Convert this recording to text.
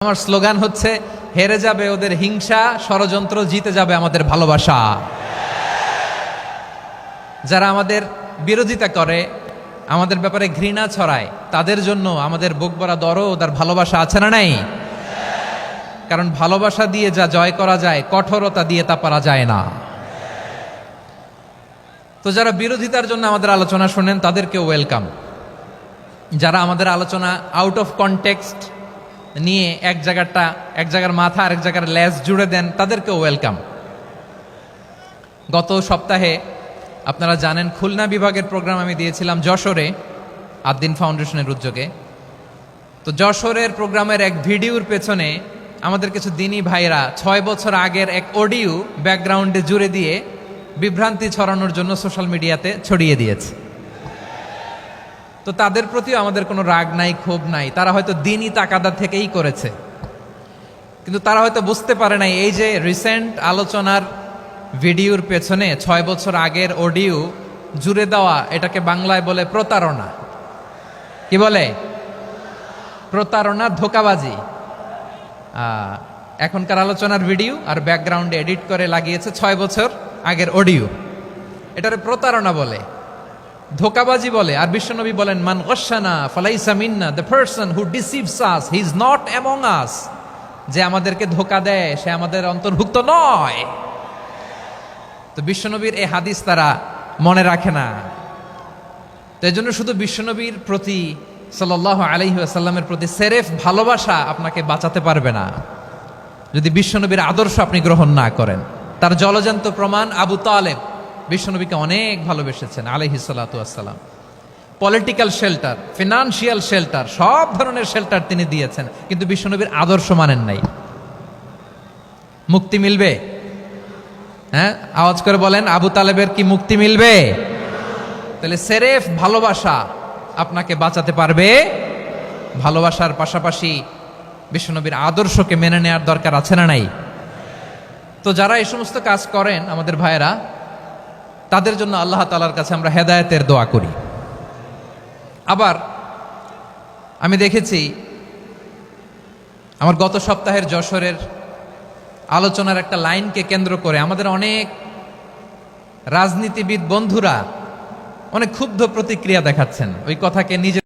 আমার স্লোগান হচ্ছে, হেরে যাবে ওদের হিংসা, ষড়যন্ত্র, জিতে যাবে আমাদের ভালোবাসা। যারা আমাদের বিরোধিতা করে, আমাদের ব্যাপারে ঘৃণা ছড়ায়, তাদের জন্য আমাদের বুক ভরা দরদ আর ভালোবাসা আছে না নাই? কারণ ভালোবাসা দিয়ে যা জয় করা যায়, কঠোরতা দিয়ে তা পারা যায় না। তো যারা বিরোধিতার জন্য আমাদের আলোচনা শোনেন, তাদেরকে ওয়েলকাম। যারা আমাদের আলোচনা আউট অফ কনটেক্সট নিয়ে এক জায়গার মাথা আর এক জায়গার লেজ জুড়ে দেন, তাদেরকেও ওয়েলকাম। গত সপ্তাহে আপনারা জানেন, খুলনা বিভাগের প্রোগ্রাম আমি দিয়েছিলাম যশোরে, আদ্দিন ফাউন্ডেশনের উদ্যোগে। তো যশোরের প্রোগ্রামের এক ভিডিওর পেছনে আমাদের কিছু দিনী ভাইরা 6 বছর আগের এক অডিও ব্যাকগ্রাউন্ডে জুড়ে দিয়ে বিভ্রান্তি ছড়ানোর জন্য সোশ্যাল মিডিয়াতে ছড়িয়ে দিয়েছে। তো তাদের প্রতিও আমাদের কোনো রাগ নাই, ক্ষোভ নাই। তারা হয়তো দিনই তাকাদা থেকেই করেছে, কিন্তু তারা হয়তো বুঝতে পারে নাই এই যে রিসেন্ট আলোচনার ভিডিওর পেছনে 6 বছর আগের অডিও জুড়ে দেওয়া, এটাকে বাংলায় বলে প্রতারণা। কি বলে? প্রতারণা, ধোঁকাবাজি। এখনকার আলোচনার ভিডিও আর ব্যাকগ্রাউন্ডে এডিট করে লাগিয়েছে 6 বছর আগের অডিও। এটারে প্রতারণা বলে, ধোঁকাবাজি বলে। আর বিশ্বনবী বলেন, মান গশানা ফালাইসা মিন্না, the person who deceives us he is not among us. যে আমাদেরকে ধোঁকা দেয়, সে আমাদের অন্তর্ভুক্ত নয়। তো বিশ্বনবীর এই হাদিস তারা মনে রাখে না। তো এই জন্য শুধু বিশ্বনবীর প্রতি সাল্লাল্লাহু আলাইহি ওয়াসাল্লামের প্রতি সেরেফ ভালোবাসা আপনাকে বাঁচাতে পারবে না, যদি বিশ্বনবীর আদর্শ আপনি গ্রহণ না করেন। তার জলজান্ত প্রমাণ, আবু তালেব বিশ্বনবীকে অনেক ভালোবেসেছেন আলাইহিস সালাতু ওয়াসসালাম। পলিটিক্যাল শেল্টার, ফিনান্সিয়াল শেল্টার, সব ধরনের শেল্টার তিনি দিয়েছেন, কিন্তু বিশ্বনবীর আদর্শ মানেন নাই। মুক্তি মিলবে? হ্যাঁ, আওয়াজ করে বলেন, আবু তালেবের কি মুক্তি মিলবে? তাহলে সেরেফ ভালোবাসা আপনাকে বাঁচাতে পারবে। ভালোবাসার পাশাপাশি বিশ্বনবীর আদর্শকে মেনে নেওয়ার দরকার আছে না নাই? তো যারা এই সমস্ত কাজ করেন আমাদের ভাইয়েরা, তাদের জন্য আল্লাহ তাআলার কাছে আমরা হেদায়েতের দোয়া করি। আবার আমি দেখেছি, আমার গত সপ্তাহের যশোরের আলোচনার একটা লাইনকে কেন্দ্র করে আমাদের অনেক রাজনীতিবিদ বন্ধুরা অনেক ক্ষুব্ধ প্রতিক্রিয়া দেখাচ্ছেন। ওই কথাকে নিজে